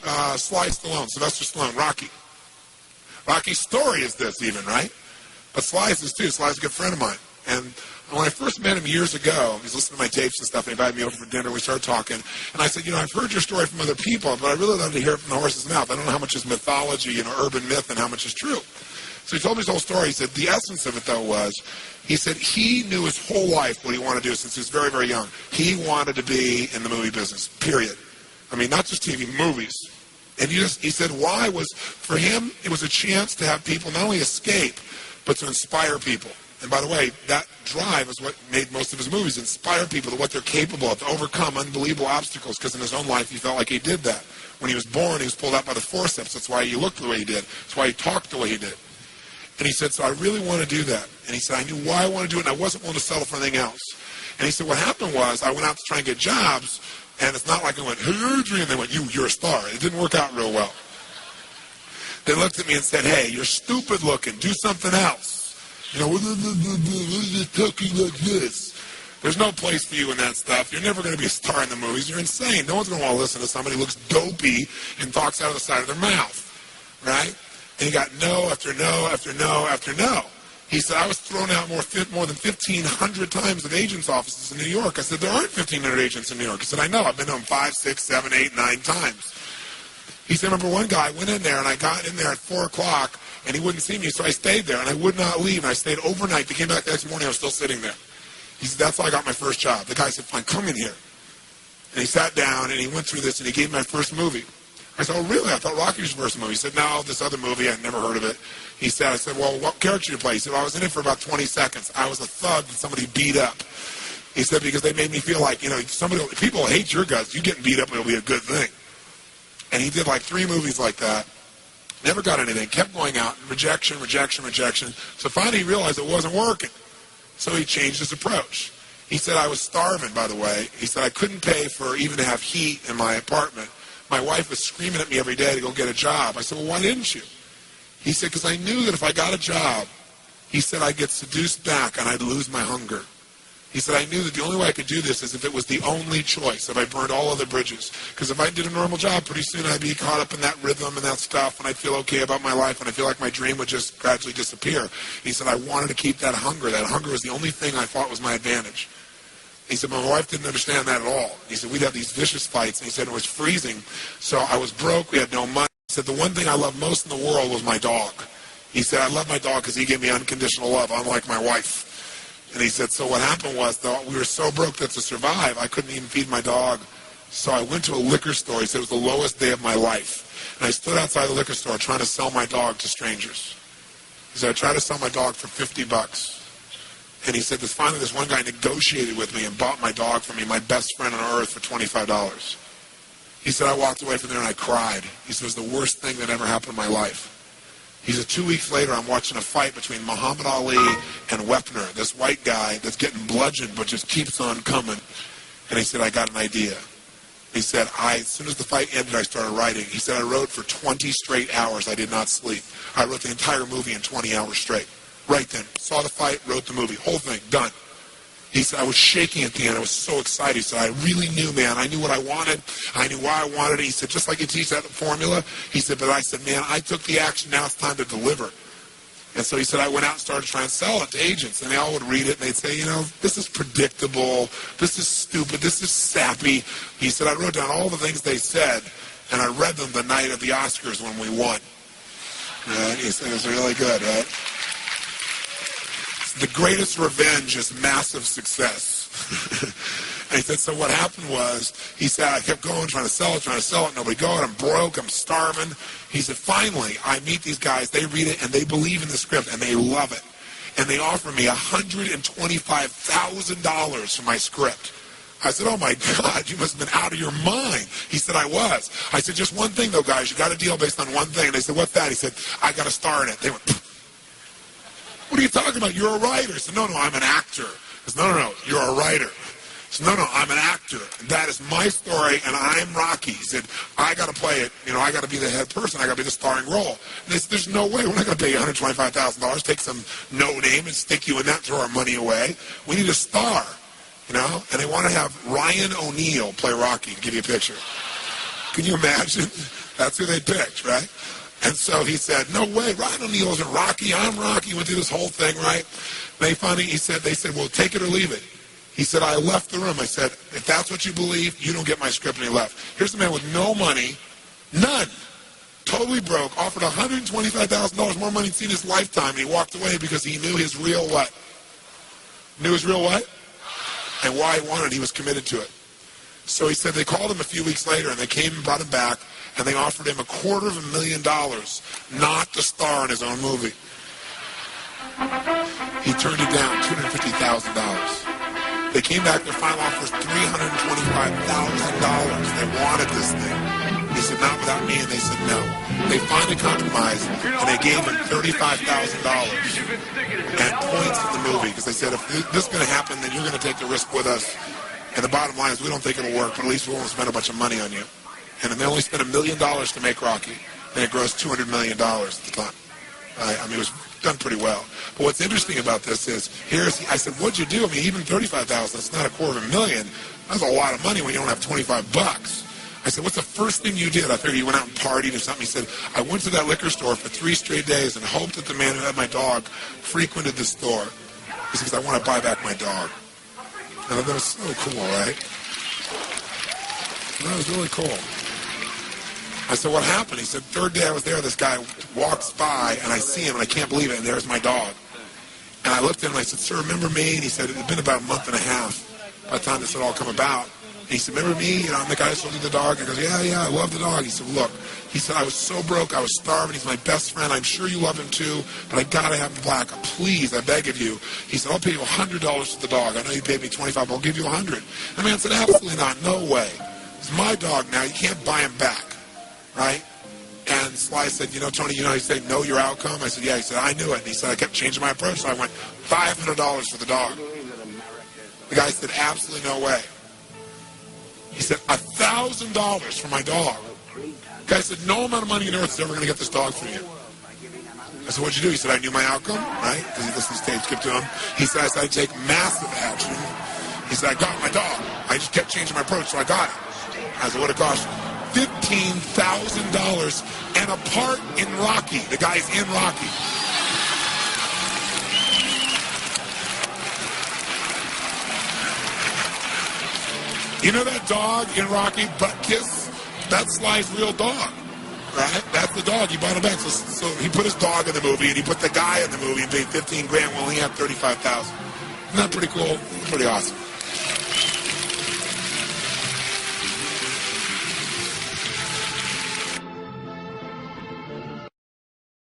Sly Stallone, Sylvester Stallone, Rocky. Rocky's story is this even, right? But Sly's is too. Sly's a good friend of mine. And when I first met him years ago, he was listening to my tapes and stuff, and he invited me over for dinner. We started talking. And I said, I've heard your story from other people, but I really love to hear it from the horse's mouth. I don't know how much is mythology, urban myth, and how much is true. So he told me his whole story. He said the essence of it, though, was, he said he knew his whole life what he wanted to do since he was very, very young. He wanted to be in the movie business, period. I mean, not just TV, movies. And he said why was, for him, it was a chance to have people not only escape, but to inspire people. And by the way, that drive is what made most of his movies, inspire people to what they're capable of, to overcome unbelievable obstacles, because in his own life he felt like he did that. When he was born, he was pulled out by the forceps. That's why he looked the way he did. That's why he talked the way he did. And he said, so I really want to do that. And he said, I knew why I wanted to do it, and I wasn't willing to settle for anything else. And he said, what happened was, I went out to try and get jobs, and it's not like I went, hey, Adrian, they went, you're a star. It didn't work out real well. They looked at me and said, hey, you're stupid looking. Do something else. You're talking like this. There's no place for you in that stuff. You're never going to be a star in the movies. You're insane. No one's going to want to listen to somebody who looks dopey and talks out of the side of their mouth. Right? And he got no after no after no after no. He said, I was thrown out more than 1,500 times at agents' offices in New York. I said, there aren't 1,500 agents in New York. He said, I know. I've been to them 5, 6, 7, 8, 9 times. He said, I remember one guy went in there, and I got in there at 4 o'clock, and he wouldn't see me, so I stayed there, and I would not leave, and I stayed overnight. They came back the next morning, I was still sitting there. He said, that's how I got my first job. The guy said, fine, come in here. And he sat down, and he went through this, and he gave me my first movie. I said, oh, really? I thought Rocky was the first movie. He said, no, this other movie, I'd never heard of it. I said, well, what character did you play? He said, well, I was in it for about 20 seconds. I was a thug that somebody beat up. He said, because they made me feel like, people hate your guts. You getting beat up, it'll be a good thing. And he did like 3 movies like that. Never got anything. Kept going out. Rejection, rejection, rejection. So finally he realized it wasn't working. So he changed his approach. He said, I was starving, by the way. He said, I couldn't pay for even to have heat in my apartment. My wife was screaming at me every day to go get a job. I said, well, why didn't you? He said, because I knew that if I got a job, he said, I'd get seduced back and I'd lose my hunger. He said, I knew that the only way I could do this is if it was the only choice, if I burned all other bridges. Because if I did a normal job, pretty soon I'd be caught up in that rhythm and that stuff, and I'd feel okay about my life, and I feel like my dream would just gradually disappear. He said, I wanted to keep that hunger. That hunger was the only thing I thought was my advantage. He said, my wife didn't understand that at all. He said, we'd have these vicious fights, and he said, it was freezing. So I was broke, we had no money. He said, the one thing I loved most in the world was my dog. He said, I love my dog because he gave me unconditional love, unlike my wife. And he said, so what happened was, though, we were so broke that to survive, I couldn't even feed my dog. So I went to a liquor store. He said, it was the lowest day of my life. And I stood outside the liquor store trying to sell my dog to strangers. He said, I tried to sell my dog for $50. And he said, finally this one guy negotiated with me and bought my dog for me, my best friend on earth, for $25. He said, I walked away from there and I cried. He said, it was the worst thing that ever happened in my life. He said, 2 weeks later, I'm watching a fight between Muhammad Ali and Wepner, this white guy that's getting bludgeoned but just keeps on coming. And he said, I got an idea. He said, as soon as the fight ended, I started writing. He said, I wrote for 20 straight hours. I did not sleep. I wrote the entire movie in 20 hours straight. Right then. Saw the fight, wrote the movie. Whole thing, done. He said, I was shaking at the end. I was so excited. He said, I really knew, man. I knew what I wanted. I knew why I wanted it. He said, just like you teach that formula. He said, but I said, man, I took the action. Now it's time to deliver. And so he said, I went out and started trying to sell it to agents. And they all would read it, and they'd say, this is predictable. This is stupid. This is sappy. He said, I wrote down all the things they said, and I read them the night of the Oscars when we won. Right? He said, it was really good, right? The greatest revenge is massive success. And he said, so what happened was, he said, I kept going, trying to sell it, nobody going, I'm broke, I'm starving. He said, finally, I meet these guys, they read it, and they believe in the script, and they love it. And they offer me $125,000 for my script. I said, oh my God, you must have been out of your mind. He said, I was. I said, just one thing though, guys, you got a deal based on one thing. And they said, what's that? He said, I got to star in it. They went, pfft. What are you talking about? You're a writer. He said, no, I'm an actor. He said, no, you're a writer. He said, no, I'm an actor. And that is my story, and I'm Rocky. He said, I got to play it. I got to be the head person. I got to be the starring role. And they said, there's no way. We're not going to pay you $125,000, take some no name and stick you in that, throw our money away. We need a star, And they want to have Ryan O'Neal play Rocky, to give you a picture. Can you imagine? That's who they picked, right? And so he said, no way, Ryan O'Neal isn't Rocky, I'm Rocky. Went through this whole thing, right? They finally, they said, well, take it or leave it. He said, I left the room. I said, if that's what you believe, you don't get my script, and he left. Here's a man with no money, none, totally broke, offered $125,000 more money than he'd seen in his lifetime, and he walked away because he knew his real what? Knew his real what? And why he wanted it, he was committed to it. So he said they called him a few weeks later, and they came and brought him back, and they offered him $250,000 not to star in his own movie. He turned it down, $250,000. They came back, their final offer was $325,000. They wanted this thing. He said, not without me, and they said no. They finally compromised, and they gave him $35,000 and points in the movie, because they said, if this is going to happen, then you're going to take the risk with us. And the bottom line is, we don't think it'll work, but at least we won't spend a bunch of money on you. And then they only spent $1 million to make Rocky, and it grossed $200 million at the time. I mean, it was done pretty well. But what's interesting about this is, I said, what'd you do? I mean, even $35,000, that's not $250,000. That's a lot of money when you don't have $25. I said, what's the first thing you did? I figured you went out and partied or something. He said, I went to that liquor store for 3 straight days and hoped that the man who had my dog frequented the store. He said, because I want to buy back my dog. And that was so cool, right? That was really cool. I said, what happened? He said, third day I was there, this guy walks by, and I see him, and I can't believe it, and there's my dog. And I looked at him, and I said, sir, remember me? And he said, it had been about a month and a half by the time this had all come about. And he said, remember me? I'm the guy who sold you the dog. I goes, yeah, I love the dog. He said, look, he said, I was so broke, I was starving. He's my best friend. I'm sure you love him too, but I got to have him back. Please, I beg of you. He said, I'll pay you $100 for the dog. I know you paid me $25, but I'll give you $100. The man said, absolutely not. No way. It's my dog now. You can't buy him back. Right? And Sly said, Tony, you said, know your outcome? I said, yeah. He said, I knew it. And he said, I kept changing my approach. So I went, $500 for the dog. The guy said, absolutely no way. He said, $1,000 for my dog. The guy said, no amount of money on earth is ever going to get this dog for you. I said, what'd you do? He said, I knew my outcome, right? Because he listened to tapes, skipped to him. He said, I said, I'd take massive action. He said, I got my dog. I just kept changing my approach, so I got it. I said, what it cost you? $15,000 and a part in Rocky. The guy's in Rocky. You know that dog in Rocky, Butt Kiss? That's Sly's real dog, right? That's the dog. He bought it back. So he put his dog in the movie, and he put the guy in the movie and paid $15,000 when he had $35,000. Isn't that pretty cool? Pretty awesome.